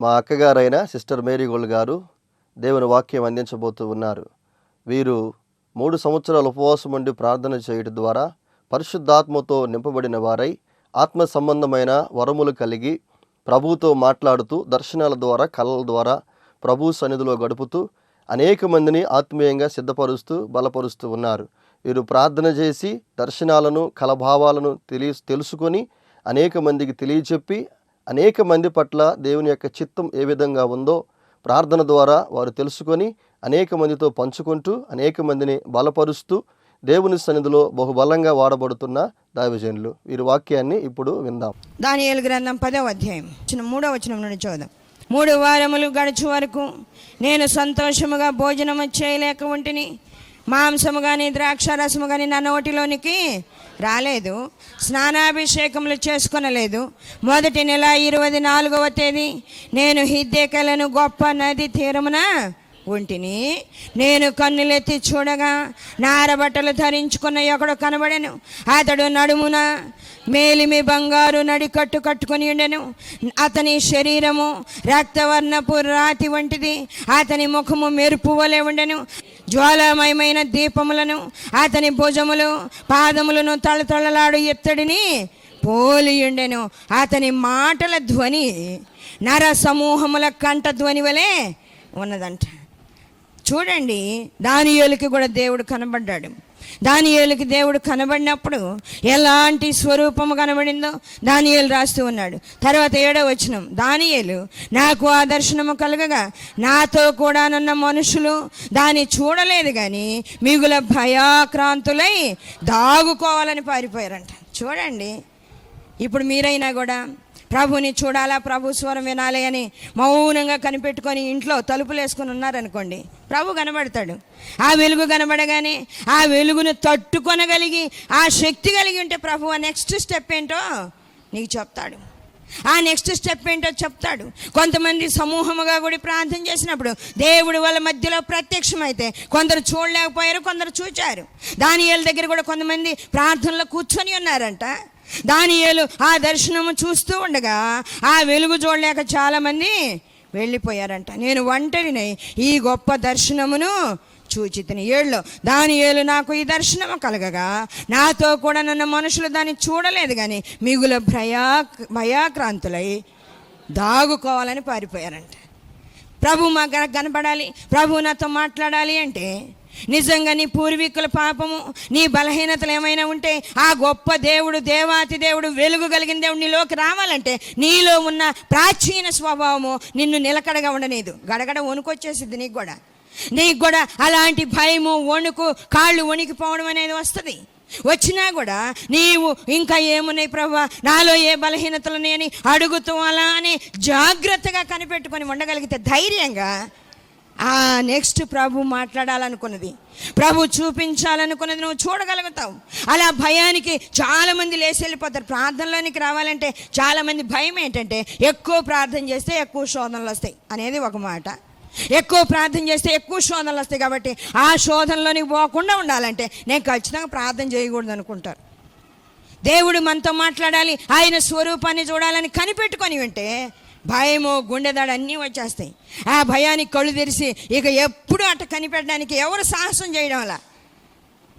మా అక్కగారైన sister Mary gold గారు దేవుని వాక్యం అందించబోతూ ఉన్నారు. వీరు 3 సంవత్సరాలు ఉపవాసం ఉండి ప్రార్థన చేయడం ద్వారా పరిశుద్ధాత్మతో నింపబడిన వారై ఆత్మ సంబంధమైన వరములు కలిగి ప్రభువుతో మాట్లాడుతూ దర్శనాల ద్వారా కళల ద్వారా ప్రభు సన్నిధిలో గడుపుతూ అనేక మందిని ఆత్మీయంగా సిద్ధపరుస్తూ బలపరుస్తూ ఉన్నారు. వీరు ప్రార్థన చేసి దర్శనాలను కలభావాలను తెలుసుకొని అనేక మందికి తెలియచెప్పి అనేక మంది పట్ల దేవుని యొక్క చిత్తం ఏ విధంగా ఉందో ప్రార్థన ద్వారా వారు తెలుసుకొని అనేక మందితో పంచుకుంటూ అనేక మందిని బలపరుస్తూ దేవుని సన్నిధిలో బహుబలంగా వాడబడుతున్న దైవజనులు. వీరి వాక్యాన్ని ఇప్పుడు విందాం. దానియేలు గ్రంథం 10వ అధ్యాయం 3వ వచనం నుండి చూద్దాం. 3 వారములు గడుచు వరకు నేను సంతోషముగా భోజనము చేయలేక ఉంటిని. మాంసము కానీ ద్రాక్షారసము కానీ నా నోటిలోనికి రాలేదు. స్నానాభిషేకములు చేసుకొనలేదు. మొదటి నెల 24వ తేదీ నేను హిద్దెకెలను గొప్ప నది తీరమున ఉంటిని. నేను కన్నులెత్తి చూడగా నారబట్టలు ధరించుకున్న ఒకడు కనబడెను. అతడు నడుమున మేలిమి బంగారు నడికట్టు కట్టుకొని ఉండెను. అతని శరీరము రక్తవర్ణపు రాతి వంటిది. అతని ముఖము మెరుపు వలె ఉండెను. జ్వాలామయమైన దీపములను అతని భుజములు పాదములను తళతళలాడు ఎత్తడిని పోలియుండెను. అతని మాటల ధ్వని నర సమూహముల కంఠ ధ్వని వలె ఉన్నదంట. చూడండి, దానియేలుకి కూడా దేవుడు కనబడ్డాడు. దానియేలుకి దేవుడు కనబడినప్పుడు ఎలాంటి స్వరూపము కనబడిందో దానియేలు రాస్తూ ఉన్నాడు. తర్వాత 7వ వచనం, దానియేలు నాకు ఆ దర్శనము కలగగా నాతో కూడా నున్న మనుషులు దాన్ని చూడలేదు కానీ మిగుల భయాక్రాంతులై దాగుకోవాలని పారిపోయారంట. చూడండి, ఇప్పుడు మీరైనా కూడా ప్రభుని చూడాలా, ప్రభు స్వరం వినాలి అని మౌనంగా కనిపెట్టుకొని ఇంట్లో తలుపులు వేసుకొని ఉన్నారనుకోండి, ప్రభు కనబడతాడు. ఆ వెలుగు కనబడగానే ఆ వెలుగును తట్టుకొనగలిగి ఆ శక్తి కలిగి ఉంటే ప్రభు ఆ నెక్స్ట్ స్టెప్ ఏంటో నీకు చెప్తాడు. ఆ నెక్స్ట్ స్టెప్ ఏంటో చెప్తాడు. కొంతమంది సమూహముగా కూడా ప్రార్థన చేసినప్పుడు దేవుడు వాళ్ళ మధ్యలో ప్రత్యక్షమైతే కొందరు చూడలేకపోయారు, కొందరు చూచారు. దానియేలు దగ్గర కూడా కొంతమంది ప్రార్థనలో కూర్చొని ఉన్నారంట. దానియేలు ఆ దర్శనము చూస్తూ ఉండగా ఆ వెలుగు చూడలేక చాలామంది వెళ్ళిపోయారంట. నేను ఒంటరినై ఈ గొప్ప దర్శనమును చూచితిని. 7లో దానియేలు నాకు ఈ దర్శనము కలగగా నాతో కూడా నన్న మనుషులు దాన్ని చూడలేదు కానీ మిగుల భయాక్రాంతులై దాగుకోవాలని పారిపోయారంట. ప్రభు మాకు కనపడాలి, ప్రభు నాతో మాట్లాడాలి అంటే నిజంగా నీ పూర్వీకుల పాపము, నీ బలహీనతలు ఏమైనా ఉంటే ఆ గొప్ప దేవుడు, దేవాతి దేవుడు, వెలుగు కలిగిన దేవుడు నీలోకి రావాలంటే నీలో ఉన్న ప్రాచీన స్వభావము నిన్ను నిలకడగా ఉండలేదు. గడగడ వణుకొచ్చేసిద్ది నీకు కూడా అలాంటి భయము, వణుకు, కాళ్ళు వణికిపోవడం అనేది వస్తుంది. వచ్చినా కూడా నీవు ఇంకా ఏమున్నాయి ప్రభు, నాలో ఏ బలహీనతలు ఉన్నాయని అడుగుతూ అలా అని జాగ్రత్తగా కనిపెట్టుకొని ఉండగలిగితే ధైర్యంగా ఆ నెక్స్ట్ ప్రభు మాట్లాడాలనుకున్నది, ప్రభు చూపించాలనుకున్నది నువ్వు చూడగలుగుతావు. అలా భయానికి చాలామంది లేచి వెళ్ళిపోతారు. ప్రార్థనలోనికి రావాలంటే చాలామంది భయం ఏంటంటే ఎక్కువ ప్రార్థన చేస్తే ఎక్కువ శోధనలు వస్తాయి అనేది ఒక మాట. ఎక్కువ ప్రార్థన చేస్తే ఎక్కువ శోధనలు వస్తాయి కాబట్టి ఆ శోధనలోనికి పోకుండా ఉండాలంటే నేను ఖచ్చితంగా ప్రార్థన చేయకూడదు అనుకుంటారు. దేవుడు మనతో మాట్లాడాలి, ఆయన స్వరూపాన్ని చూడాలని కనిపెట్టుకొని ఉంటే భయము, గుండెదాడు అన్నీ వచ్చేస్తాయి. ఆ భయానికి కళ్ళు తెరిచి ఇక ఎప్పుడు అట్ట కనిపెట్టడానికి ఎవరు సాహసం చేయడం వల్ల,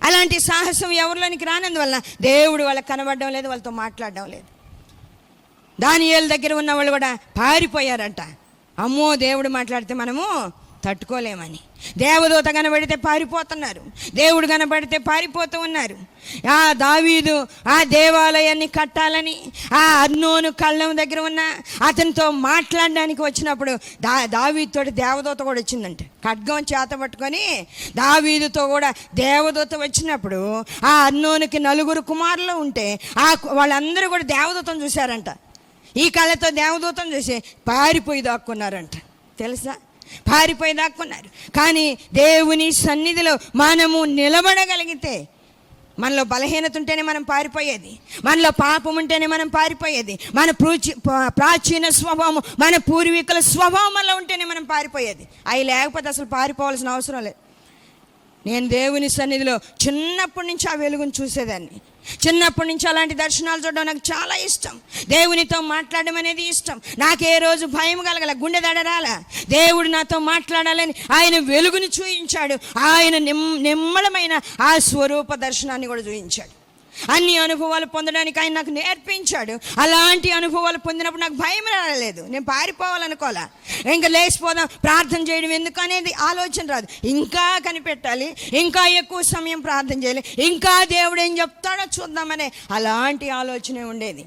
అలాంటి సాహసం ఎవరిలోనికి రానందువల్ల దేవుడు వాళ్ళకి కనబడడం లేదు, వాళ్ళతో మాట్లాడడం లేదు. దానియేలు దగ్గర ఉన్న వాళ్ళు కూడా పారిపోయారంట. అమ్మో, దేవుడు మాట్లాడితే మనము తట్టుకోలేమని. దేవదూత కనబడితే పారిపోతున్నారు, దేవుడు కనబడితే పారిపోతూ ఉన్నారు. ఆ దావీదు ఆ దేవాలయాన్ని కట్టాలని ఆ అర్నోను కళ్ళం దగ్గర ఉన్న అతనితో మాట్లాడడానికి వచ్చినప్పుడు దావీదుతోటి దేవదూత కూడా వచ్చిందంట. ఖడ్గం చేత పట్టుకొని దావీదుతో కూడా దేవదూత వచ్చినప్పుడు ఆ అర్నోనుకి 4 కుమారులు ఉంటే వాళ్ళందరూ కూడా దేవదూతను చూశారంట. ఈ కళ్ళతో దేవదూతను చూసి పారిపోయి దాక్కున్నారంట. తెలుసా, పారిపోయి దాక్కున్నారు. కానీ దేవుని సన్నిధిలో మనము నిలబడగలిగితే, మనలో బలహీనత ఉంటేనే మనం పారిపోయేది, మనలో పాపం ఉంటేనే మనం పారిపోయేది, మన ప్రాచీన స్వభావం, మన పూర్వీకుల స్వభావంలో ఉంటేనే మనం పారిపోయేది. అవి లేకపోతే అసలు పారిపోవాల్సిన అవసరం లేదు. నేను దేవుని సన్నిధిలో చిన్నప్పటి నుంచి ఆ వెలుగును చూసేదాన్ని. చిన్నప్పటి నుంచి అలాంటి దర్శనాలు చూడడం నాకు చాలా ఇష్టం. దేవునితో మాట్లాడడం అనేది ఇష్టం. నాకే రోజు భయం కలగల, గుండె దడరాల. దేవుడు నాతో మాట్లాడాలని ఆయన వెలుగుని చూపించాడు. ఆయన నిమ్మళమైన ఆ స్వరూప దర్శనాన్ని కూడా చూపించాడు. అన్ని అనుభవాలు పొందడానికి ఆయన నాకు నేర్పించాడు. అలాంటి అనుభవాలు పొందినప్పుడు నాకు భయం రాలేదు. నేను పారిపోవాలనుకోలే, ఇంకా లేచిపోదాం ప్రార్థన చేయడం ఎందుకు అనేది ఆలోచన రాదు. ఇంకా కనిపెట్టాలి, ఇంకా ఎక్కువ సమయం ప్రార్థన చేయాలి, ఇంకా దేవుడు ఏం చెప్తాడో చూద్దామనే అలాంటి ఆలోచనే ఉండేది.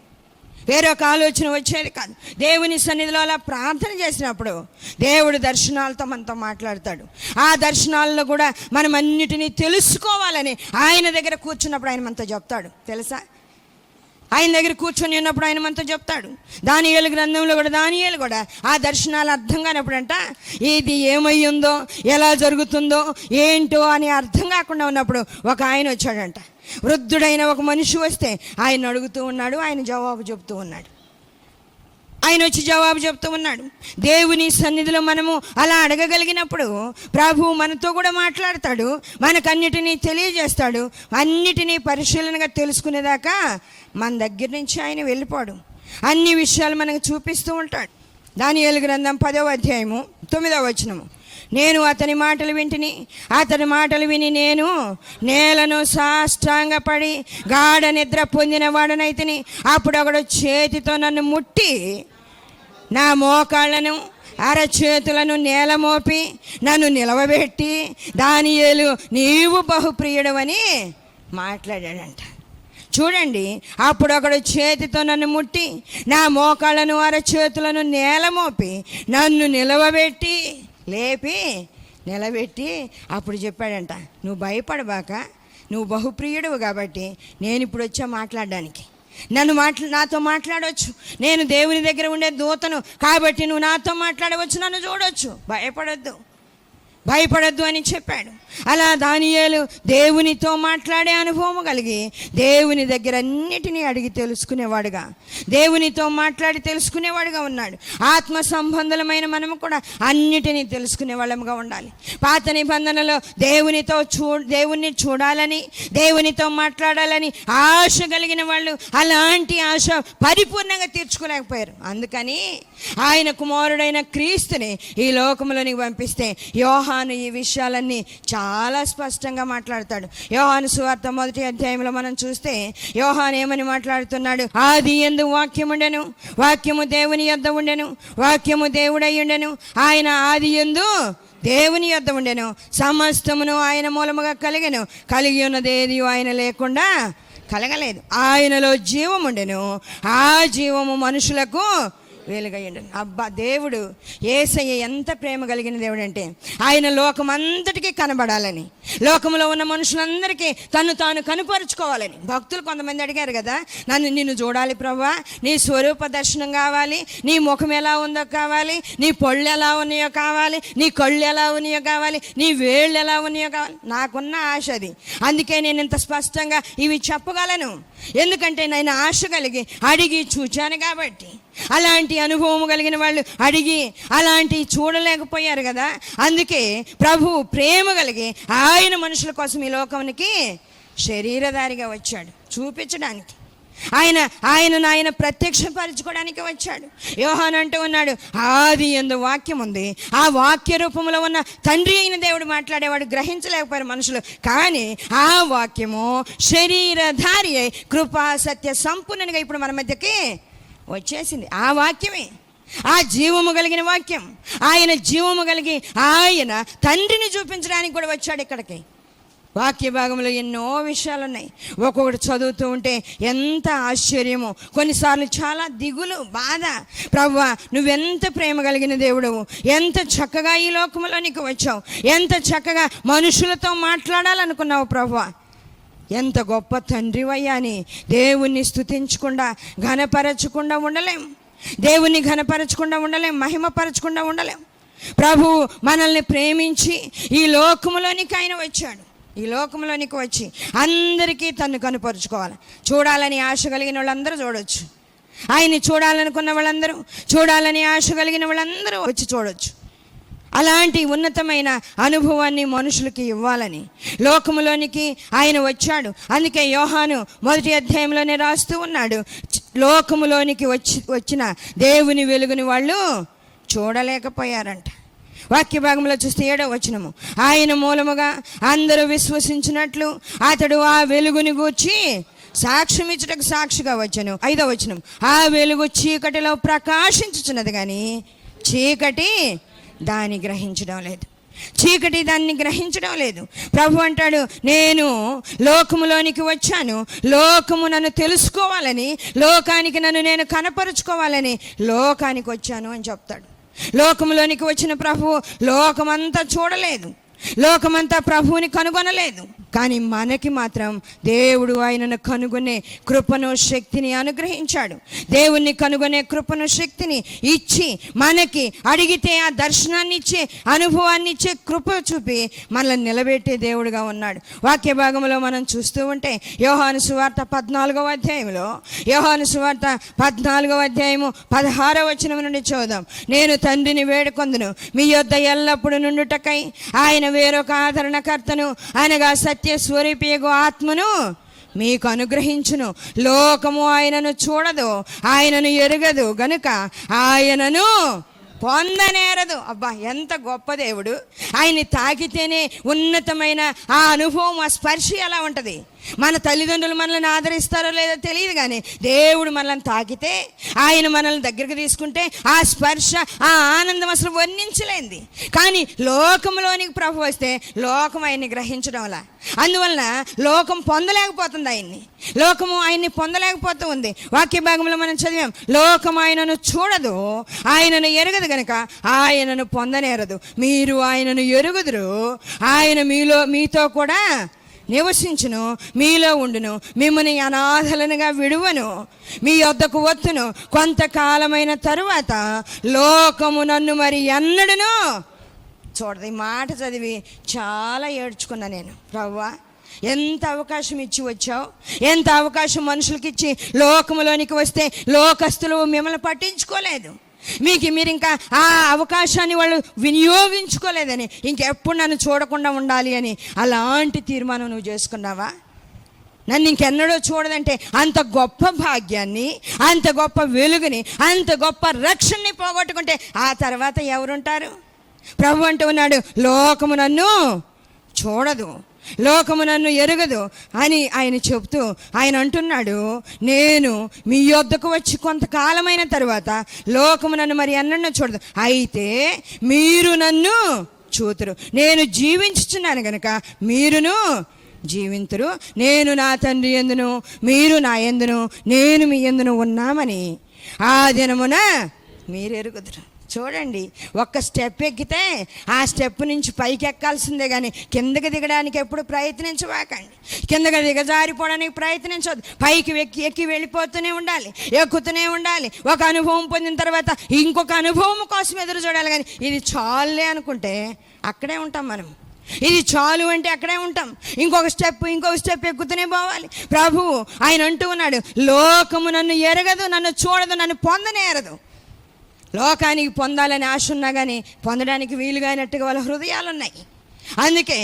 వేరొక ఆలోచన వచ్చేది కాదు. దేవుని సన్నిధిలో అలా ప్రార్థన చేసినప్పుడు దేవుడు దర్శనాలతో మనతో మాట్లాడతాడు. ఆ దర్శనాల్లో కూడా మనం అన్నిటినీ తెలుసుకోవాలని ఆయన దగ్గర కూర్చున్నప్పుడు ఆయన మనతో చెప్తాడు. తెలుసా, ఆయన దగ్గర కూర్చొని ఉన్నప్పుడు ఆయన మనతో చెప్తాడు. దానియేలు గ్రంథంలో కూడా దానియేలు కూడా ఆ దర్శనాలు అర్థం కానప్పుడంట, ఇది ఏమై ఉందో, ఎలా జరుగుతుందో ఏంటో అని అర్థం కాకుండా ఉన్నప్పుడు ఒక ఆయన వచ్చాడంట. వృద్ధుడైన ఒక మనిషి వస్తే ఆయన అడుగుతూ ఉన్నాడు, ఆయన జవాబు చెప్తూ ఉన్నాడు. ఆయన వచ్చి జవాబు చెప్తూ ఉన్నాడు. దేవుని సన్నిధిలో మనము అలా అడగగలిగినప్పుడు ప్రభు మనతో కూడా మాట్లాడతాడు, మనకన్నిటినీ తెలియజేస్తాడు. అన్నిటినీ పరిశీలనగా తెలుసుకునేదాకా మన దగ్గర నుంచి ఆయన వెళ్ళిపోడు. అన్ని విషయాలు మనకు చూపిస్తూ ఉంటాడు. దానియేలు గ్రంథం 10వ అధ్యాయము 9వ వచనము. నేను అతని మాటలు వింటిని, అతని మాటలు విని నేను నేలను సాష్టాంగపడి గాఢ నిద్ర పొందిన వాడనైతిని. అప్పుడు ఒకడు చేతితో నన్ను ముట్టి నా మోకాళ్ళను అరచేతులను నేల మోపి నన్ను నిలవబెట్టి, దానియేలు నీవు బహుప్రియుడవని మాట్లాడాడంట. చూడండి, అప్పుడు ఒకడు చేతితో నన్ను ముట్టి నా మోకాళ్ళను అరచేతులను నేల మోపి నన్ను నిలవబెట్టి లేపి నిలబెట్టి అప్పుడు చెప్పాడంట, నువ్వు భయపడబాక, నువ్వు బహుప్రియుడు కాబట్టి నేను ఇప్పుడు వచ్చా మాట్లాడడానికి. నాతో మాట్లాడవచ్చు. నేను దేవుని దగ్గర ఉండే దూతను కాబట్టి నువ్వు నాతో మాట్లాడవచ్చు, నన్ను చూడవచ్చు, భయపడద్దు అని చెప్పాడు. అలా దానియేలు దేవునితో మాట్లాడే అనుభవం కలిగి దేవుని దగ్గర అన్నిటినీ అడిగి తెలుసుకునేవాడుగా, దేవునితో మాట్లాడి తెలుసుకునేవాడుగా ఉన్నాడు. ఆత్మ సంబంధమైన మనము కూడా అన్నిటినీ తెలుసుకునే వాళ్ళముగా ఉండాలి. పాత నిబంధనలో దేవుణ్ణి చూడాలని, దేవునితో మాట్లాడాలని ఆశ కలిగిన వాళ్ళు అలాంటి ఆశ పరిపూర్ణంగా తీర్చుకోలేకపోయారు. అందుకని ఆయన కుమారుడైన క్రీస్తుని ఈ లోకంలోనికి పంపిస్తే యోహాను ఈ విషయాలన్నీ చాలా స్పష్టంగా మాట్లాడతాడు. యోహాను సువార్త 1వ అధ్యాయంలో మనం చూస్తే యోహాను ఏమని మాట్లాడుతున్నాడు? ఆది యందు వాక్యం ఉండెను, వాక్యము దేవుని యొద్ద ఉండెను, వాక్యము దేవుడై ఉండెను, ఆయన ఆది యందు దేవుని యొద్ద ఉండెను, సమస్తమును ఆయన మూలముగా కలిగెను, కలిగి ఉన్నదేది ఆయన లేకుండా కలగలేదు. ఆయనలో జీవం ఉండెను, ఆ జీవము మనుషులకు వెలుగయ్యండు. అబ్బా, దేవుడు యేసయ్య ఎంత ప్రేమ కలిగిన దేవుడు అంటే ఆయన లోకమంతటికీ కనబడాలని, లోకంలో ఉన్న మనుషులందరికీ తాను కనుపరుచుకోవాలని. భక్తులు కొంతమంది అడిగారు కదా, నిన్ను చూడాలి ప్రభువా, నీ స్వరూప దర్శనం కావాలి, నీ ముఖం ఎలా ఉందో కావాలి, నీ పళ్ళు ఎలా ఉన్నాయో కావాలి, నీ కళ్ళు ఎలా ఉన్నాయో కావాలి, నీ వేళ్ళు ఎలా ఉన్నాయో కావాలి. నాకున్న ఆశ అది. అందుకే నేను ఇంత స్పష్టంగా ఇవి చెప్పగలను, ఎందుకంటే నేను ఆశ కలిగి అడిగి చూచాను కాబట్టి. అలాంటి అనుభవం కలిగిన వాళ్ళు అడిగి అలాంటివి చూడలేకపోయారు కదా. అందుకే ప్రభు ప్రేమ కలిగి ఆయన మనుషుల కోసం ఈ లోకానికి శరీరధారిగా వచ్చాడు, చూపించడానికి. ఆయన ప్రత్యక్షపరచుకోవడానికి వచ్చాడు. యోహాను అంటూ ఉన్నాడు, ఆది యందు వాక్యం ఉంది, ఆ వాక్య రూపంలో ఉన్న తండ్రి అయిన దేవుడు మాట్లాడేవాడు. గ్రహించలేకపోయారు మనుషులు, కానీ ఆ వాక్యము శరీరధారి అయి కృపా సత్య సంపూర్ణంగా ఇప్పుడు మన మధ్యకి వచ్చేసింది. ఆ వాక్యమే, ఆ జీవము కలిగిన వాక్యం. ఆయన జీవము కలిగి ఆయన తండ్రిని చూపించడానికి కూడా వచ్చాడు ఇక్కడికి. వాక్య భాగంలో ఎన్నో విషయాలు ఉన్నాయి. ఒక్కొక్కటి చదువుతూ ఉంటే ఎంత ఆశ్చర్యమో, కొన్నిసార్లు చాలా దిగులు, బాధ. ప్రభువా, నువ్వెంత ప్రేమ కలిగిన దేవుడవు, ఎంత చక్కగా ఈ లోకంలో నీకు వచ్చావు, ఎంత చక్కగా మనుషులతో మాట్లాడాలనుకున్నావు ప్రభువా, ఎంత గొప్ప తండ్రివయ్యా అని దేవుణ్ణి స్తుతించకుండా ఘనపరచకుండా ఉండలేం. దేవుణ్ణి ఘనపరచకుండా ఉండలేం, మహిమపరచకుండా ఉండలేం. ప్రభు మనల్ని ప్రేమించి ఈ లోకంలోనికి ఆయన వచ్చాడు. ఈ లోకంలోనికి వచ్చి అందరికీ తను కనుపరుచుకోవాలి. చూడాలని ఆశ కలిగిన వాళ్ళందరూ చూడవచ్చు, ఆయన్ని చూడాలనుకున్న వాళ్ళందరూ, చూడాలని ఆశ కలిగిన వాళ్ళందరూ వచ్చి చూడవచ్చు. అలాంటి ఉన్నతమైన అనుభవాన్ని మనుషులకి ఇవ్వాలని లోకములోనికి ఆయన వచ్చాడు. అందుకే యోహాను 1వ అధ్యాయంలోనే రాస్తూ ఉన్నాడు, లోకములోనికి వచ్చిన దేవుని వెలుగుని వాళ్ళు చూడలేకపోయారంట. వాక్య భాగంలో చూస్తే 7వ వచనము, ఆయన మూలముగా అందరూ విశ్వసించినట్లు అతడు ఆ వెలుగుని గూర్చి సాక్ష్యం ఇచ్చుటకు సాక్షిగా వచ్చాను. 5వ వచనం, ఆ వెలుగు చీకటిలో ప్రకాశించుచున్నది కానీ చీకటి దాన్ని గ్రహించడం లేదు. చీకటి దాన్ని గ్రహించడం లేదు. ప్రభు అంటాడు, నేను లోకములోనికి వచ్చాను, లోకము నన్ను తెలుసుకోవాలని, లోకానికి నన్ను నేను కనపరుచుకోవాలని లోకానికి వచ్చాను అని చెప్తాడు. లోకములోనికి వచ్చిన ప్రభువు లోకమంతా చూడలేదు, లోకమంతా ప్రభువుని కనుగొనలేదు. కానీ మనకి మాత్రం దేవుడు ఆయనను కనుగొనే కృపను శక్తిని అనుగ్రహించాడు. దేవుణ్ణి కనుగొనే కృపను శక్తిని ఇచ్చి మనకి అడిగితే ఆ దర్శనాన్ని ఇచ్చే అనుభవాన్ని ఇచ్చే కృప చూపి మనల్ని నిలబెట్టే దేవుడుగా ఉన్నాడు. వాక్య భాగంలో మనం చూస్తూ ఉంటే యోహాను సువార్త 14వ అధ్యాయంలో, యోహాను సువార్త 14వ అధ్యాయము 16వ వచనం నుండి చూద్దాం. నేను తండ్రిని వేడుకొందును మీ యొద్ద ఎల్లప్పుడూ నుండుటకై ఆయన వేరొక ఆదరణకర్తను అనగా సత్యస్వరూపియగు ఆత్మను మీకు అనుగ్రహించును. లోకము ఆయనను చూడదు, ఆయనను ఎరుగదు గనుక ఆయనను పొందనేరదు. అబ్బా, ఎంత గొప్ప దేవుడు! ఆయన్ని తాకితేనే ఉన్నతమైన ఆ అనుభవం, ఆ స్పర్శ ఎలా ఉంటుంది. మన తల్లిదండ్రులు మనల్ని ఆదరిస్తారో లేదో తెలియదు, కానీ దేవుడు మనల్ని తాకితే, ఆయన మనల్ని దగ్గరికి తీసుకుంటే ఆ స్పర్శ, ఆ ఆనందం అసలు వర్ణించలేంది. కానీ లోకంలోనికి ప్రభు వస్తే లోకం ఆయన్ని గ్రహించడం వల్ల, అందువలన లోకం పొందలేకపోతుంది ఆయన్ని, లోకము ఆయన్ని పొందలేకపోతూ ఉంది. వాక్య భాగంలో మనం చదివాం, లోకం ఆయనను చూడదు, ఆయనను ఎరగదు గనుక ఆయనను పొందనేరదు. మీరు ఆయనను ఎరుగుదురు, ఆయన మీతో కూడా నివసించును, మీలో ఉండును, మిమ్మల్ని అనాథలనుగా విడువను, మీ యొద్దకు వత్తును. కొంతకాలమైన తరువాత లోకము నన్ను మరి ఎన్నడను చూడదు. ఈ మాట చదివి చాలా ఏడ్చుకున్నా నేను. ప్రభువా, ఎంత అవకాశం ఇచ్చి వచ్చావు, ఎంత అవకాశం మనుషులకి ఇచ్చి లోకములోనికి వస్తే లోకస్తులు మిమ్మల్ని పట్టించుకోలేదు, మీరు ఇంకా ఆ అవకాశాన్ని వాళ్ళు వినియోగించుకోలేదని, ఇంకెప్పుడు నన్ను చూడకుండా ఉండాలి అని అలాంటి తీర్మానం నువ్వు చేసుకున్నావా? నన్ను ఇంకెన్నడో చూడదంటే అంత గొప్ప భాగ్యాన్ని, అంత గొప్ప వెలుగుని, అంత గొప్ప రక్షణని పోగొట్టుకుంటే ఆ తర్వాత ఎవరుంటారు? ప్రభు అంటూ ఉన్నాడు, లోకము నన్ను చూడదు, లోకము నన్ను ఎరగదు అని ఆయన చెప్తూ ఆయన అంటున్నాడు, నేను మీ యొద్దకు వచ్చి కొంతకాలమైన తర్వాత లోకము నన్ను మరి ఎన్నడూ చూడదు, అయితే మీరు నన్ను చూతురు. నేను జీవించుచున్నాను గనుక మీరును జీవింతురు. నేను నా తండ్రి యందును మీరు నా యందును నేను మీ యందును ఉన్నామని ఆ దినమున మీరు ఎరుగుదురు. చూడండి, ఒక్క స్టెప్ ఎక్కితే ఆ స్టెప్ నుంచి పైకి ఎక్కాల్సిందే, కానీ కిందకి దిగడానికి ఎప్పుడు ప్రయత్నించవాకండి, కిందకి దిగజారిపోవడానికి ప్రయత్నించవద్దు. పైకి ఎక్కి వెళ్ళిపోతూనే ఉండాలి, ఎక్కుతూనే ఉండాలి. ఒక అనుభవం పొందిన తర్వాత ఇంకొక అనుభవం కోసం ఎదురు చూడాలి. కానీ ఇది చాలులే అనుకుంటే అక్కడే ఉంటాం మనం. ఇది చాలు అంటే అక్కడే ఉంటాం. ఇంకొక స్టెప్ ఎక్కుతూనే పోవాలి. ప్రభువు ఆయన అంటూ ఉన్నాడు, లోకము నన్ను ఎరగదు, నన్ను చూడదు, నన్ను పొందనేరదు. లోకానికి పొందాలని ఆశ ఉన్నా కానీ పొందడానికి వీలుగానట్టుగా వాళ్ళ హృదయాలు ఉన్నాయి. అందుకే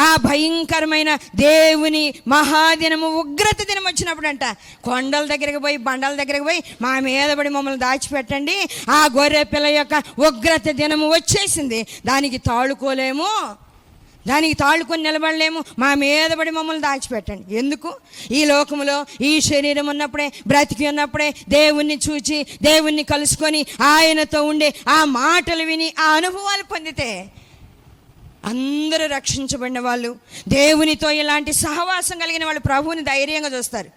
ఆ భయంకరమైన దేవుని మహాదినము, ఉగ్రత దినం వచ్చినప్పుడు అంట, కొండల దగ్గరికి పోయి, బండల దగ్గరికి పోయి, మా మీద పడి మమ్మల్ని దాచిపెట్టండి, ఆ గొర్రె పిల్ల యొక్క ఉగ్రత దినము వచ్చేసింది, దానికి తాళుకోలేము, దానికి తాళుకొని నిలబడలేము, మా మీద పడి మమ్మల్ని దాచిపెట్టండి. ఎందుకు? ఈ లోకములో ఈ శరీరం ఉన్నప్పుడే, బ్రతికి ఉన్నప్పుడే దేవుణ్ణి చూచి, దేవుణ్ణి కలుసుకొని, ఆయనతో ఉండే ఆ మాటలు విని, ఆ అనుభవాలు పొందితే అందరూ రక్షించబడిన వాళ్ళు, దేవునితో ఇలాంటి సహవాసం కలిగిన వాళ్ళు ప్రభువుని ధైర్యంగా చూస్తారు.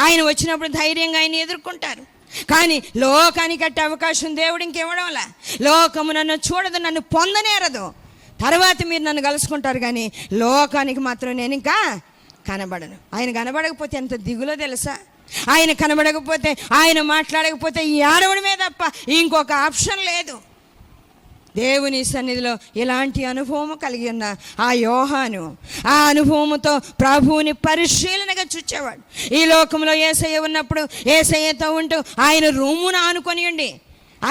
ఆయన వచ్చినప్పుడు ధైర్యంగా ఆయన ఎదుర్కొంటారు. కానీ లోకానికి అట్టే అవకాశం దేవుడు ఇంకెవడంలా. లోకము నన్ను చూడదు, నన్ను పొందనేరదు, తర్వాత మీరు నన్ను కలుసుకుంటారు, కానీ లోకానికి మాత్రం నేను ఇంకా కనబడను. ఆయన కనబడకపోతే ఎంత దిగులో తెలుసా? ఆయన కనబడకపోతే, ఆయన మాట్లాడకపోతే ఏడవడమే తప్ప ఇంకొక ఆప్షన్ లేదు. దేవుని సన్నిధిలో ఇలాంటి అనుభవము కలిగి ఉన్న ఆ యోహాను ఆ అనుభవముతో ప్రభువుని పరిశీలనగా చూచేవాడు. ఈ లోకంలో యేసయ్య ఉన్నప్పుడు యేసయ్యతో ఉంటూ ఆయన రూమును ఆనుకొని ఉండి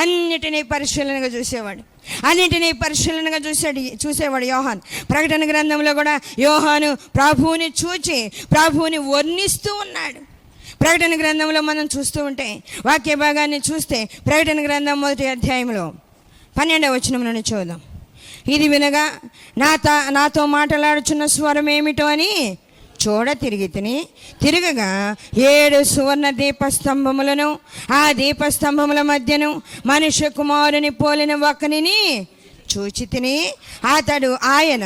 అన్నిటినీ పరిశీలనగా చూసేవాడు, అన్నిటినీ పరిశీలనగా చూసేవాడు యోహాను. ప్రకటన గ్రంథంలో కూడా యోహాను ప్రభువుని చూచి ప్రభువుని వర్ణిస్తూ ఉన్నాడు. ప్రకటన గ్రంథంలో మనం చూస్తూ ఉంటే, వాక్య భాగాన్ని చూస్తే ప్రకటన గ్రంథం 1వ అధ్యాయంలో 12వ వచనం నుండి చూద్దాం. ఇది వినగా నాతో మాట్లాడుచున్న స్వరం ఏమిటో అని తిరగగా 7 సువర్ణ దీపస్తంభములను, ఆ దీపస్తంభముల మధ్యను మనుష్య కుమారుని పోలిన ఒకనిని చూచి తిని, ఆయన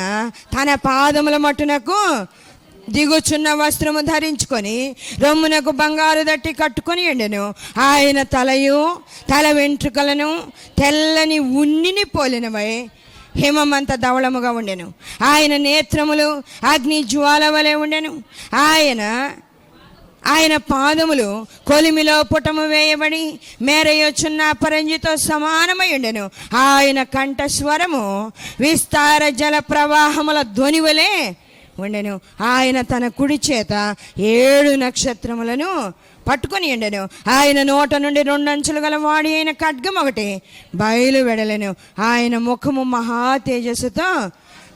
తన పాదముల మట్టునకు దిగుచున్న వస్త్రము ధరించుకొని రొమ్మునకు బంగారు దట్టి కట్టుకొని ఉండెను. ఆయన తల వెంట్రుకలను తెల్లని ఉన్నిని పోలినవై హిమమంత ధవళముగా ఉండెను. ఆయన నేత్రములు అగ్ని జ్వాల వలె ఉండెను. ఆయన పాదములు కొలిమిలో పుటము వేయబడి మేరయొచ్చున్న అపరంజితో సమానమై ఉండెను. ఆయన కంఠస్వరము విస్తార జల ప్రవాహముల ధ్వని వలె ఉండెను. ఆయన తన కుడి చేత 7 నక్షత్రములను పట్టుకొని ఉండెను. ఆయన నోట నుండి 2 అంచులు గల వాడి అయిన ఖడ్గం ఒకటి బయలు వెడలెను. ఆయన ముఖము మహా తేజస్సుతో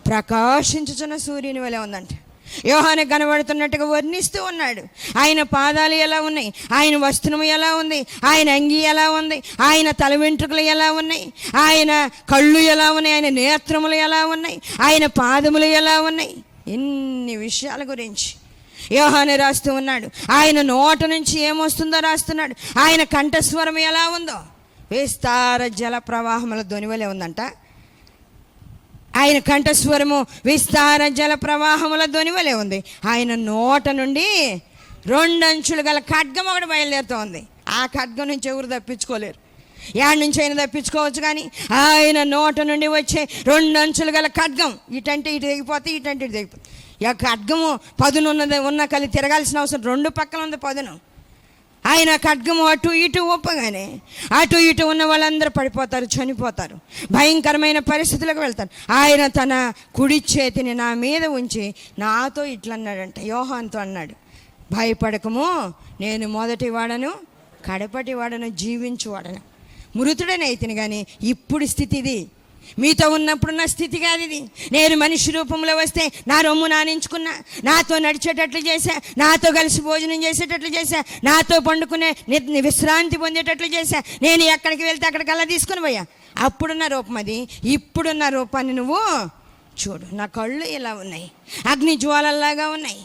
ప్రకాశించుచున్న సూర్యుని వలె ఉందంట. యోహాను కనబడుతున్నట్టుగా వర్ణిస్తూ ఉన్నాడు. ఆయన పాదాలు ఎలా ఉన్నాయి, ఆయన వస్త్రము ఎలా ఉంది, ఆయన అంగి ఎలా ఉంది, ఆయన తల వెంట్రుకలు ఎలా ఉన్నాయి, ఆయన కళ్ళు ఎలా ఉన్నాయి, ఆయన నేత్రములు ఎలా ఉన్నాయి, ఆయన పాదములు ఎలా ఉన్నాయి, ఎన్ని విషయాల గురించి యోహాను రాస్తూ ఉన్నాడు. ఆయన నోట నుంచి ఏమొస్తుందో రాస్తున్నాడు. ఆయన కంఠస్వరం ఎలా ఉందో విస్తార జల ప్రవాహముల ధ్వనివలే ఉందంట. ఆయన కంఠస్వరము విస్తార జల ప్రవాహముల ధ్వనివలే ఉంది. ఆయన నోట నుండి 2 అంచులు గల ఖడ్గం ఒకటి బయలుదేరుతూ ఉంది. ఆ ఖడ్గం నుంచి ఎవరు తప్పించుకోలేరు. యాడ్ నుంచి అయినా తప్పించుకోవచ్చు, కానీ ఆయన నోట నుండి వచ్చే 2 అంచులు గల ఖడ్గం ఇటంటే ఇటు తెగిపోతే, ఇటంటే ఇటు తెగిపోతే. ఆ ఖడ్గము పదునున్న కలి తిరగాల్సిన అవసరం 2 పక్కల ఉంది పదును. ఆయన ఖడ్గము అటు ఇటు ఒప్పగానే అటు ఇటు ఉన్న వాళ్ళందరూ పడిపోతారు, చనిపోతారు, భయంకరమైన పరిస్థితులకు వెళ్తారు. ఆయన తన కుడి చేతిని నా మీద ఉంచి నాతో ఇట్లా అన్నాడంట, యోహానుతో అన్నాడు, భయపడకము, నేను మొదటి వాడను కడపటి వాడను జీవించువాడను. మృతుడనైతిని కానీ ఇప్పుడు స్థితి ఇది, మీతో ఉన్నప్పుడున్న స్థితి కాదు ఇది. నేను మనిషి రూపంలో వస్తే నా రొమ్ము నానించుకున్నా, నాతో నడిచేటట్లు చేశా, నాతో కలిసి భోజనం చేసేటట్లు చేశా, నాతో పండుకునే విశ్రాంతి పొందేటట్లు చేశా, నేను ఎక్కడికి వెళ్తే అక్కడికల్లా తీసుకుని పోయా. అప్పుడున్న రూపం అది. ఇప్పుడున్న రూపాన్ని నువ్వు చూడు. నా కళ్ళు ఇలా ఉన్నాయి, అగ్ని జ్వాలల్లాగా ఉన్నాయి.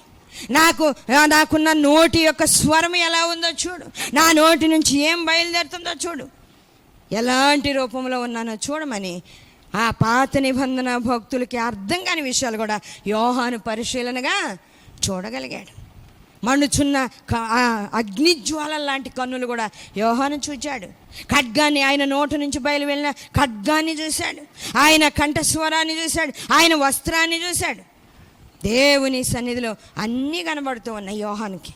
నాకున్న నోటి యొక్క స్వరం ఎలా ఉందో చూడు. నా నోటి నుంచి ఏం బయలుదేరుతుందో చూడు. ఎలాంటి రూపంలో ఉన్నానో చూడమని ఆ పాత నిబంధన భక్తులకి అర్థం కాని విషయాలు కూడా యోహాను పరిశీలనగా చూడగలిగాడు. మండుచున్న అగ్నిజ్వాల లాంటి కన్నులు కూడా యోహాను చూచాడు. ఖడ్గాన్ని, ఆయన నోటు నుంచి బయలు వెళ్ళిన ఖడ్గాన్ని చూశాడు, ఆయన కంఠస్వరాన్ని చూశాడు, ఆయన వస్త్రాన్ని చూశాడు. దేవుని సన్నిధిలో అన్నీ కనబడుతూ ఉన్నాయి యోహానుకి.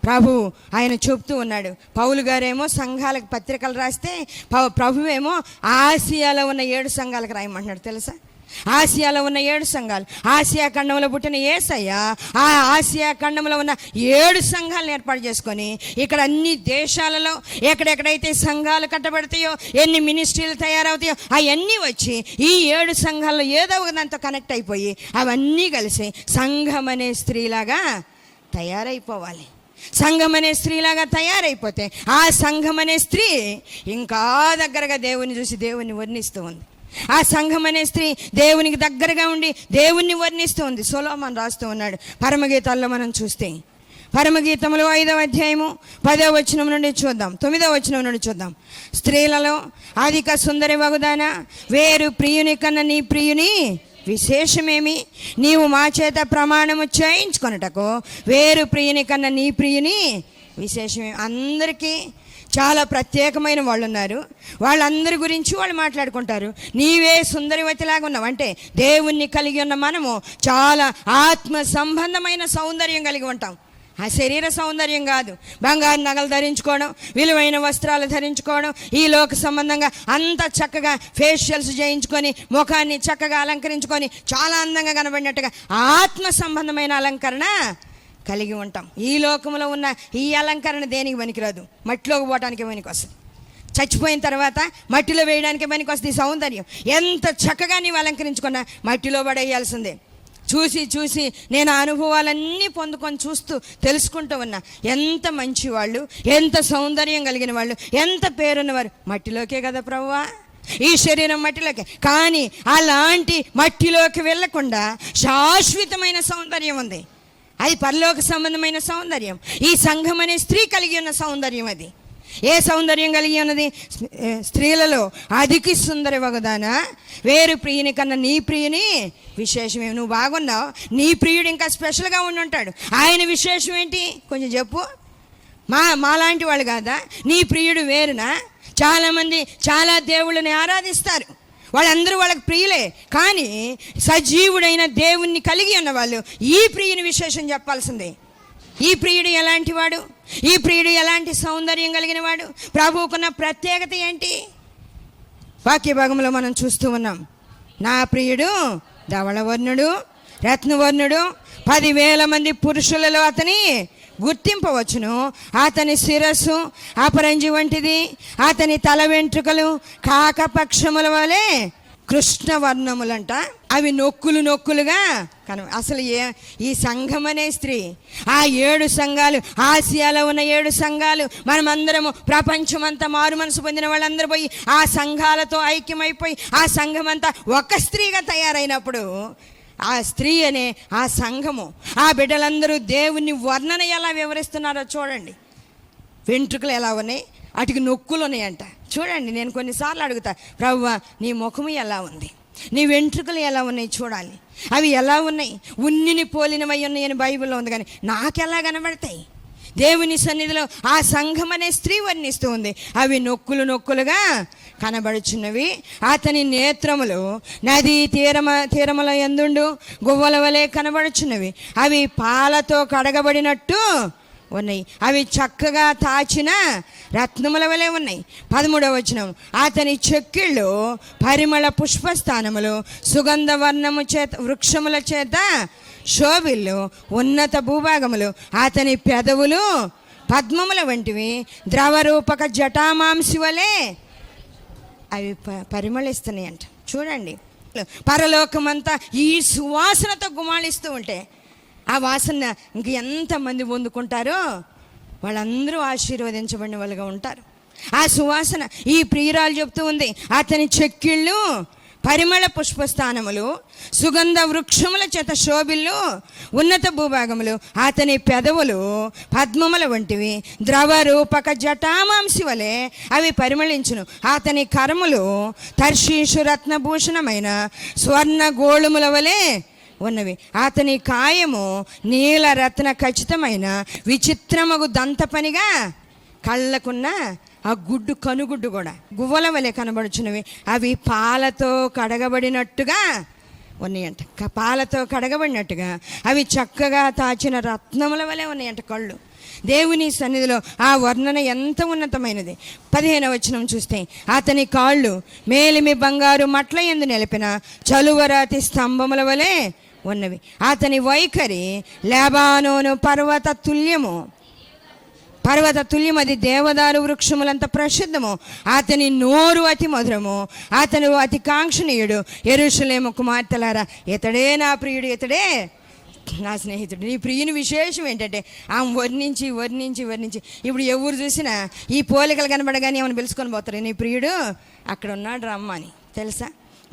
ప్రభు ఆయన చెప్తూ ఉన్నాడు. పౌలు గారేమో సంఘాలకు పత్రికలు రాస్తే ప్రభువేమో ఆసియాలో ఉన్న 7 సంఘాలకు రాయమంటున్నాడు. తెలుసా? ఆసియాలో ఉన్న 7 సంఘాలు, ఆసియా ఖండంలో పుట్టిన యేసయ్య ఆ ఆసియా ఖండంలో ఉన్న 7 సంఘాలను ఏర్పాటు చేసుకొని ఇక్కడ అన్ని దేశాలలో ఎక్కడెక్కడైతే సంఘాలు కట్టబడతాయో, ఎన్ని మినిస్ట్రీలు తయారవుతాయో అవన్నీ వచ్చి ఈ 7 సంఘాల్లో ఏదో ఒక దాంతో కనెక్ట్ అయిపోయి అవన్నీ కలిసి సంఘం అనే స్త్రీలాగా తయారైపోవాలి. సంఘం అనే స్త్రీలాగా తయారైపోతే ఆ సంఘం అనే స్త్రీ ఇంకా దగ్గరగా దేవుని చూసి దేవుణ్ణి వర్ణిస్తూ ఉంది. ఆ సంఘం అనే స్త్రీ దేవునికి దగ్గరగా ఉండి దేవుణ్ణి వర్ణిస్తూ ఉంది. సొలొమోను రాస్తూ ఉన్నాడు. పరమగీతాల్లో మనం చూస్తే పరమగీతములు 5వ అధ్యాయము 10వ వచనం నుండి చూద్దాం, 9వ వచనం నుండి చూద్దాం. స్త్రీలలో అధిక సుందరి వగుదానా, వేరు ప్రియుని కన్నా నీ ప్రియుని విశేషమేమి? నీవు మా చేత ప్రమాణము చేయించుకొనుటకు వేరు ప్రియుని కన్నా నీ ప్రియుని విశేషమేమి? అందరికీ చాలా ప్రత్యేకమైన వాళ్ళు ఉన్నారు. వాళ్ళందరి గురించి వాళ్ళు మాట్లాడుకుంటారు. నీవే సుందరివతిలాగా ఉన్నావు అంటే దేవుణ్ణి కలిగి ఉన్న మనము చాలా ఆత్మ సంబంధమైన సౌందర్యం కలిగి ఉంటాం. ఆ శరీర సౌందర్యం కాదు. బంగారు నగలు ధరించుకోవడం, విలువైన వస్త్రాలు ధరించుకోవడం, ఈ లోక సంబంధంగా అంత చక్కగా ఫేషియల్స్ చేయించుకొని ముఖాన్ని చక్కగా అలంకరించుకొని చాలా అందంగా కనబడినట్టుగా ఆత్మ సంబంధమైన అలంకరణ కలిగి ఉంటాం. ఈ లోకంలో ఉన్న ఈ అలంకరణ దేనికి పనికిరాదు, మట్టిలోకి పోవటానికి పనికి వస్తుంది. చచ్చిపోయిన తర్వాత మట్టిలో వేయడానికి పనికి వస్తుంది ఈ సౌందర్యం. ఎంత చక్కగా నీవు అలంకరించుకున్నా మట్టిలో పడేయాల్సిందే. చూసి చూసి నేను ఆ అనుభవాలన్నీ పొందుకొని చూస్తూ తెలుసుకుంటూ ఉన్నా. ఎంత మంచి వాళ్ళు, ఎంత సౌందర్యం కలిగిన వాళ్ళు, ఎంత పేరున్నవారు. మట్టిలోకే కదా ప్రభువా, ఈ శరీరం మట్టిలోకే. కానీ అలాంటి మట్టిలోకి వెళ్ళకుండా శాశ్వతమైన సౌందర్యం ఉంది. అది పరలోక సంబంధమైన సౌందర్యం. ఈ సంఘం అనే స్త్రీ కలిగి ఉన్న సౌందర్యం. అది ఏ సౌందర్యం కలిగి ఉన్నది? స్త్రీలలో అధిక సుందరి వగదానా వేరు ప్రియుని కన్నా నీ ప్రియుని విశేషమే. నువ్వు బాగున్నావు, నీ ప్రియుడు ఇంకా స్పెషల్గా ఉండి ఉంటాడు. ఆయన విశేషం ఏంటి కొంచెం చెప్పు. మాలాంటి వాళ్ళు కాదా? నీ ప్రియుడు వేరునా? చాలామంది చాలా దేవుళ్ళని ఆరాధిస్తారు, వాళ్ళందరూ వాళ్ళకి ప్రియులే. కానీ సజీవుడైన దేవుణ్ణి కలిగి ఉన్నవాళ్ళు ఈ ప్రియుని విశేషం చెప్పాల్సిందే. ఈ ప్రియుడు ఎలాంటి వాడు? ఈ ప్రియుడు ఎలాంటి సౌందర్యం కలిగిన వాడు? ప్రభువుకున్న ప్రత్యేకత ఏంటి? వాక్య భాగంలో మనం చూస్తూ ఉన్నాం. నా ప్రియుడు ధవళవర్ణుడు, రత్నవర్ణుడు, 10,000 మంది పురుషులలో అతని గుర్తింపవచ్చును. అతని శిరస్సు అపరంజి వంటిది, అతని తల వెంట్రుకలు కాకపక్షముల వలె కృష్ణవర్ణములంట. అవి నొక్కులుగా అసలు ఈ సంఘం అనే స్త్రీ, ఆ 7 సంఘాలు, ఆసియాలో ఉన్న 7 సంఘాలు, మనమందరము ప్రపంచమంతా మారు మనసు పొందిన వాళ్ళందరూ పోయి ఆ సంఘాలతో ఐక్యమైపోయి ఆ సంఘం అంతా ఒక స్త్రీగా తయారైనప్పుడు ఆ స్త్రీ అనే ఆ సంఘము, ఆ బిడ్డలందరూ దేవుని వర్ణన ఎలా వివరిస్తున్నారో చూడండి. వెంట్రుకలు ఎలా ఉన్నాయి, వాటికి నొక్కులు ఉన్నాయంట. చూడండి, నేను కొన్నిసార్లు అడుగుతా, ప్రభువా నీ ముఖము ఎలా ఉంది, నీ వెంట్రుకలు ఎలా ఉన్నాయి చూడాలి. అవి ఎలా ఉన్నాయి? ఉన్నిని పోలినవై ఉన్నాయని బైబిల్లో ఉంది, కానీ నాకెలా కనబడతాయి? దేవుని సన్నిధిలో ఆ సంఘం అనే స్త్రీ వర్ణిస్తూ ఉంది. అవి నొక్కులుగా కనబడుచున్నవి. అతని నేత్రములు నదీ తీరముల యందుండు గువ్వల వలె కనబడుచున్నవి. అవి పాలతో కడగబడినట్టు ఉన్నాయి. అవి చక్కగా తాచిన రత్నముల వలె ఉన్నాయి. 13వ వచనం, అతని చెక్కిళ్ళు పరిమళ పుష్పస్థానములు, సుగంధ వర్ణము చేత వృక్షముల చేత శోభిల్లు, ఉన్నత భూభాగములు. అతని పెదవులు పద్మముల వంటివి, ద్రవరూపక జటామాంసి వలె అవి పరిమళిస్తున్నాయి అంట. చూడండి, పరలోకమంతా ఈ సువాసనతో గుమాళిస్తూ ఉంటే ఆ వాసన ఇంక ఎంతమంది పొందుకుంటారో వాళ్ళందరూ ఆశీర్వదించబడిన వాళ్ళుగా ఉంటారు. ఆ సువాసన ఈ ప్రియురాలు చెప్తూ ఉంది. అతని చెక్కిళ్ళు పరిమళ పుష్పస్థానములు, సుగంధ వృక్షముల చేత శోభిల్లు, ఉన్నత భూభాగములు. అతని పెదవులు పద్మముల వంటివి, ద్రవరూపక జటామాంసి వలె అవి పరిమళించును. అతని కరములు తర్షీషు రత్నభూషణమైన స్వర్ణ గోళముల వలె ఉన్నవి. అతని కాయము నీల రత్న ఖచ్చితమైన విచిత్రమగు దంత పనిగా, కళ్ళకున్న ఆ గుడ్డు కనుగుడ్డు కూడా గువ్వల వలె కనబడుచున్నవి. అవి పాలతో కడగబడినట్టుగా ఉన్నాయంట. పాలతో కడగబడినట్టుగా అవి చక్కగా తాచిన రత్నముల వలె ఉన్నాయంట కళ్ళు. దేవుని సన్నిధిలో ఆ వర్ణన ఎంత ఉన్నతమైనది. 15వ వచనం చూస్తే, అతని కాళ్ళు మేలిమి బంగారు మట్ల యందు నిలిపిన చలువరాతి స్తంభముల వలె ఉన్నవి. అతని వైఖరి లెబానోను పర్వత తుల్యము, అది దేవదారు వృక్షములంత ప్రసిద్ధము. అతని నోరు అతి మధురము, అతను అతి కాంక్షణీయుడు. యెరూషలేము కుమార్తెలారా, ఇతడే నా ప్రియుడు, ఇతడే నా స్నేహితుడు. నీ ప్రియుని విశేషం ఏంటంటే ఆమె వర్ణించి ఇప్పుడు ఎవరు చూసినా ఈ పోలికలు కనబడగానే ఏమైనా పిలుచుకొని పోతారు, నీ ప్రియుడు అక్కడ ఉన్నాడు రమ్మని. తెలుసా,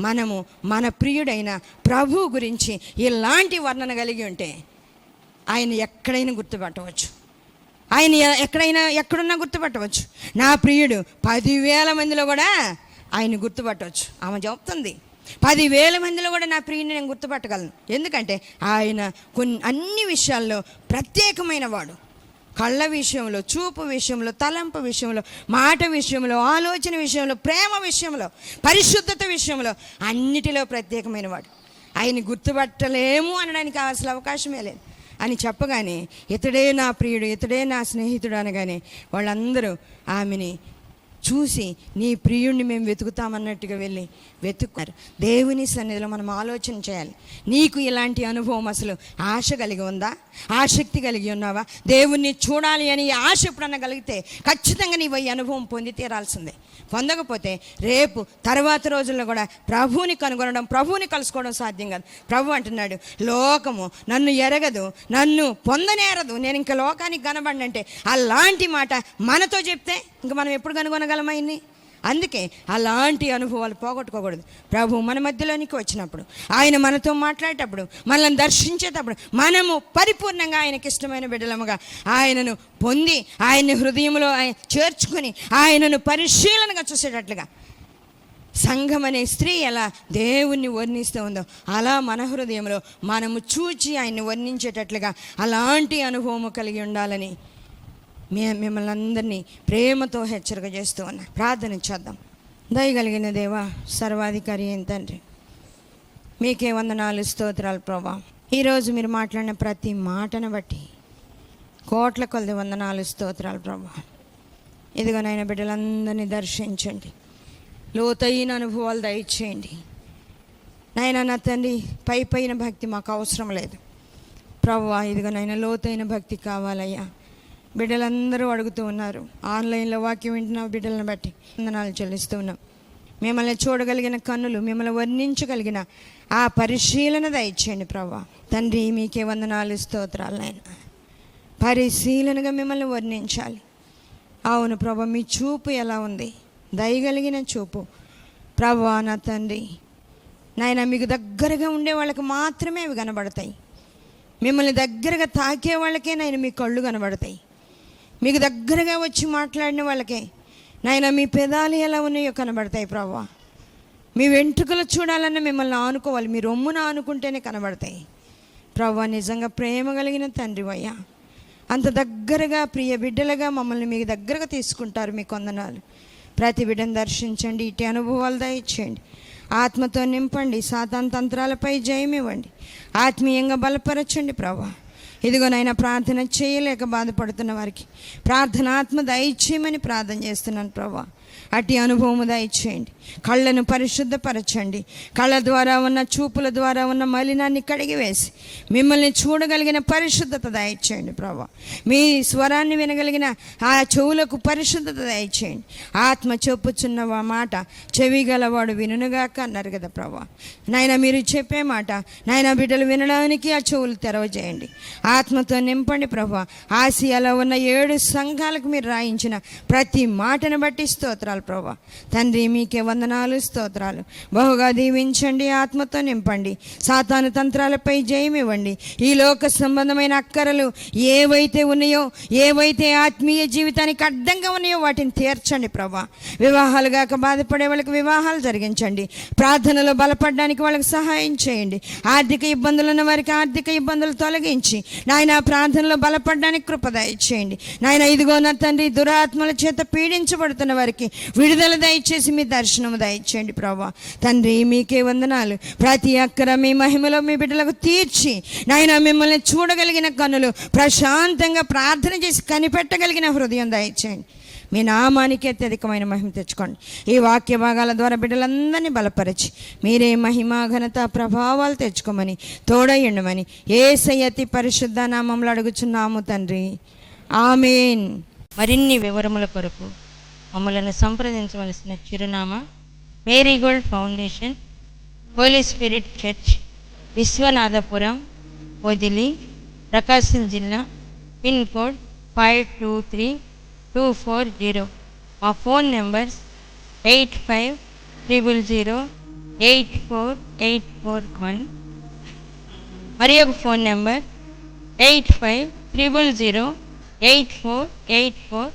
మనము మన ప్రియుడైన ప్రభు గురించి ఇలాంటి వర్ణన కలిగి ఉంటే ఆయన ఎక్కడైనా గుర్తుపట్టవచ్చు. ఆయన ఎక్కడున్నా గుర్తుపట్టవచ్చు. నా ప్రియుడు 10,000 మందిలో కూడా ఆయన గుర్తుపట్టవచ్చు. ఆమె చెప్తుంది, 10,000 మందిలో కూడా నా ప్రియుడిని నేను గుర్తుపట్టగలను. ఎందుకంటే ఆయన అన్ని విషయాల్లో ప్రత్యేకమైన వాడు. కళ్ళ విషయంలో, చూపు విషయంలో, తలంపు విషయంలో, మాట విషయంలో, ఆలోచన విషయంలో, ప్రేమ విషయంలో, పరిశుద్ధత విషయంలో అన్నిటిలో ప్రత్యేకమైన వాడు. ఆయన్ని గుర్తుపట్టలేము అనడానికి అసలు అవకాశమే లేదు. అని చెప్పగానే ఇతడే నా ప్రియుడు, ఇతడే నా స్నేహితుడు అనగానే వాళ్ళందరూ ఆమెని చూసి నీ ప్రియుణ్ణి మేము వెతుకుతామన్నట్టుగా వెళ్ళి వెతుక్కున్నారు. దేవుని సన్నిధిలో మనం ఆలోచన చేయాలి. నీకు ఇలాంటి అనుభవం అసలు ఆశ కలిగి ఉందా? ఆసక్తి కలిగి ఉన్నావా? దేవుణ్ణి చూడాలి అని ఆశ ఎప్పుడన్నా కలిగితే ఖచ్చితంగా నీవు ఈ అనుభవం పొంది తీరాల్సిందే. పొందకపోతే రేపు తర్వాత రోజుల్లో కూడా ప్రభువుని కనుగొనడం, ప్రభువుని కలుసుకోవడం సాధ్యం కాదు. ప్రభు అంటున్నాడు, లోకము నన్ను ఎరగదు, నన్ను పొందనేరదు, నేను ఇంకా లోకానికి కనబడినంటే అలాంటి మాట మనతో చెప్తే ఇంక మనం ఎప్పుడు కనుగొనగలమా ఇన్ని? అందుకే అలాంటి అనుభవాలు పోగొట్టుకోకూడదు. ప్రభు మన మధ్యలోనికి వచ్చినప్పుడు, ఆయన మనతో మాట్లాడేటప్పుడు, మనల్ని దర్శించేటప్పుడు మనము పరిపూర్ణంగా ఆయనకి ఇష్టమైన బిడ్డలముగా ఆయనను పొంది ఆయన్ని హృదయంలో చేర్చుకొని ఆయనను పరిశీలనగా చూసేటట్లుగా సంఘం అనే స్త్రీ ఎలా దేవుణ్ణి వర్ణిస్తూ ఉందో అలా మన హృదయంలో మనము చూచి ఆయన్ని వర్ణించేటట్లుగా అలాంటి అనుభవము కలిగి ఉండాలని మిమ్మల్ని అందరినీ ప్రేమతో హెచ్చరిక చేస్తూ ఉన్నా. ప్రార్థన చేద్దాం. దయగలిగిన దేవా, సర్వాధికారి అయిన తండ్రి, మీకే వందనాలు, స్తోత్రాలు ప్రభా. ఈరోజు మీరు మాట్లాడిన ప్రతి మాటను బట్టి కోట్ల కొలది వందనాలు, స్తోత్రాలు ప్రభా. ఇదిగోనైనా బిడ్డలందరినీ దర్శించండి, లోతైన అనుభవాలు దయచేయండి నాయనా. నా తండ్రి, పైన భక్తి మాకు అవసరం లేదు ప్రభువా. ఇదిగోనైనా లోతైన భక్తి కావాలయ్యా. బిడ్డలందరూ అడుగుతూ ఉన్నారు. ఆన్లైన్లో వాక్యం వింటున్న బిడ్డలను బట్టి వందనాలు చెల్లిస్తూ ఉన్నాం. మిమ్మల్ని చూడగలిగిన కన్నులు, మిమ్మల్ని వర్ణించగలిగిన ఆ పరిశీలన దయచేయండి ప్రభా. తండ్రి, మీకే వందనాలు, స్తోత్రాలు నాయన. పరిశీలనగా మిమ్మల్ని వర్ణించాలి. అవును ప్రభా, మీ చూపు ఎలా ఉంది? దయగలిగిన చూపు ప్రభా. నా తండ్రి నాయన, మీకు దగ్గరగా ఉండే వాళ్ళకి మాత్రమే అవి కనబడతాయి. మిమ్మల్ని దగ్గరగా తాకే వాళ్ళకే నాయన మీ కళ్ళు కనబడతాయి. మీకు దగ్గరగా వచ్చి మాట్లాడిన వాళ్ళకే నాయన మీ పెదాలు ఎలా ఉన్నాయో కనబడతాయి ప్రభా. మీ వెంట్రుకలు చూడాలన్నా మిమ్మల్ని ఆనుకోవాలి, మీ రొమ్మున ఆనుకుంటేనే కనబడతాయి ప్రభా. నిజంగా ప్రేమ కలిగిన తండ్రివయ్యా, అంత దగ్గరగా ప్రియ బిడ్డలుగా మమ్మల్ని మీకు దగ్గరగా తీసుకుంటారు. మీకు వందనాలు. ప్రతి బిడ్డను దర్శించండి, ఇటు అనుభవాలు దయచేయండి, ఆత్మతో నింపండి, సాతాను తంత్రాలపై జయమివ్వండి, ఆత్మీయంగా బలపరచండి ప్రభా. ఇదిగోనైనా ప్రార్థన చేయలేక బాధపడుతున్న వారికి ప్రార్థనాత్మ దయచేయమని ప్రార్థన చేస్తున్నాను ప్రభా. అట్టి అనుభవము దయచేయండి. కళ్ళను పరిశుద్ధపరచండి. కళ్ళ ద్వారా ఉన్న, చూపుల ద్వారా ఉన్న మలినాన్ని కడిగివేసి మిమ్మల్ని చూడగలిగిన పరిశుద్ధత దయచేయండి ప్రభా. మీ స్వరాన్ని వినగలిగిన ఆ చెవులకు పరిశుద్ధత దయచేయండి. ఆత్మ చెప్పుచున్న మాట చెవి గలవాడు వినుగాక అన్నారు కదా ప్రభా. నాయన, మీరు చెప్పే మాట నాయన బిడ్డలు వినడానికి ఆ చెవులు తెరవజేయండి. ఆత్మతో నింపండి ప్రభా. ఆసియాలో ఉన్న 7 సంఘాలకు మీరు రాయించిన ప్రతి మాటను బట్టి స్తోత్రాలు ప్రభా. తండ్రి, మీకే వందనాలు, స్తోత్రాలు. బహుగా దీవించండి, ఆత్మతో నింపండి, సాతాను తంత్రాలపై జయమివ్వండి. ఈ లోక సంబంధమైన అక్కరలు ఏవైతే ఉన్నాయో, ఏవైతే ఆత్మీయ జీవితానికి అడ్డంగా ఉన్నాయో వాటిని తీర్చండి ప్రభా. వివాహాలు గాక బాధపడే వాళ్ళకి వివాహాలు జరిగించండి. ప్రార్థనలో బలపడడానికి వాళ్ళకి సహాయం చేయండి. ఆర్థిక ఇబ్బందులు ఉన్న వారికి ఆర్థిక ఇబ్బందులు తొలగించి నాయన ప్రార్థనలో బలపడడానికి కృప దయచేయండి నాయన. ఇదిగో నా తండ్రి, దురాత్మల చేత పీడించబడుతున్న వారికి విడుదల దయచేసి మీ దర్శనము దయచేయండి ప్రభా. తండ్రి, మీకే వందనాలు. ప్రతి అక్కర మీ మహిమలో మీ బిడ్డలకు తీర్చి నాయన మిమ్మల్ని చూడగలిగిన కన్నులు, ప్రశాంతంగా ప్రార్థన చేసి కనిపెట్టగలిగిన హృదయం దయచేయండి. మీ నామానికి అత్యధికమైన మహిమ తెచ్చుకోండి. ఈ వాక్య భాగాల ద్వారా బిడ్డలందరినీ బలపరిచి మీరే మహిమ, ఘనత, ప్రభావాలు తెచ్చుకోమని, తోడయ్యండమని యేసయ్య అతి పరిశుద్ధ నామంలో అడుగుచున్నాము తండ్రి, ఆమేన్. మరిన్ని వివరముల కొరకు మమ్మల్ని సంప్రదించవలసిన చిరునామా marigold foundation, holy spirit church, Vishwanathapuram, Podili, Prakasam జిల్లా, పిన్ కోడ్ 523240. మా ఫోన్ నెంబర్స్ 8500084841. మరి ఒక ఫోన్ నెంబర్ 8500084841.